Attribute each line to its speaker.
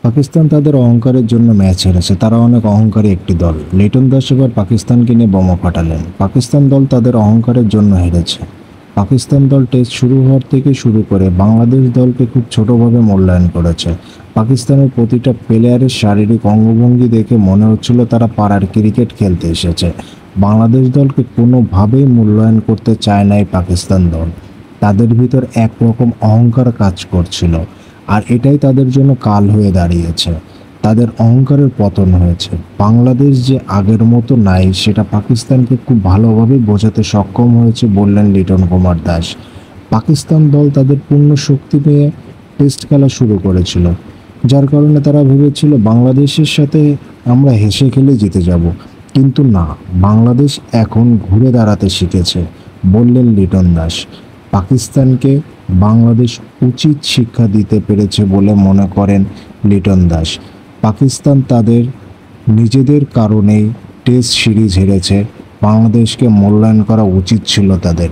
Speaker 1: পাকিস্তান তাদের অহংকারের জন্য ম্যাচ হেরেছে। তারা অনেক অহংকারী একটি দল। লিটন দাস এবার পাকিস্তানকে নিয়ে বোমা ফাটালেন। পাকিস্তান দল তাদের অহংকারের জন্য হেরেছে। পাকিস্তান দল টেস্ট শুরু হওয়ার থেকে শুরু করে বাংলাদেশ দলকে খুব ছোটভাবে মূল্যায়ন করেছে। পাকিস্তানের প্রতিটা প্লেয়ারের শারীরিক অঙ্গভঙ্গি দেখে মনে হচ্ছিল তারা পাড়ার ক্রিকেট খেলতে এসেছে। বাংলাদেশ দলকে কোনোভাবেই মূল্যায়ন করতে চায় না এই পাকিস্তান দল। তাদের ভিতর একরকম অহংকার কাজ করছিল, আর এটাই তাদের জন্য কাল হয়ে দাঁড়িয়েছে। তাদের অহংকারের পতন হয়েছে। বাংলাদেশ যে আগের মতো নাই সেটা পাকিস্তানকে খুব ভালোভাবে বোঝাতে সক্ষম হয়েছে, বললেন লিটন কুমার দাস। পাকিস্তান দল তাদের পূর্ণ শক্তি নিয়ে টেস্ট খেলা শুরু করেছিল, যার কারণে তারা ভেবেছিল বাংলাদেশের সাথে আমরা হেসে খেলে জিতে যাব। কিন্তু না, বাংলাদেশ এখন ঘুরে দাঁড়াতে শিখেছে, বললেন লিটন দাস। পাকিস্তানকে বাংলাদেশ উচিত শিক্ষা দিতে পেরেছে বলে মনে করেন লিটন দাস। পাকিস্তান তাদের নিজেদের কারণেই টেস্ট সিরিজ হেরেছে। বাংলাদেশকে মূল্যায়ন করা উচিত ছিল তাদের।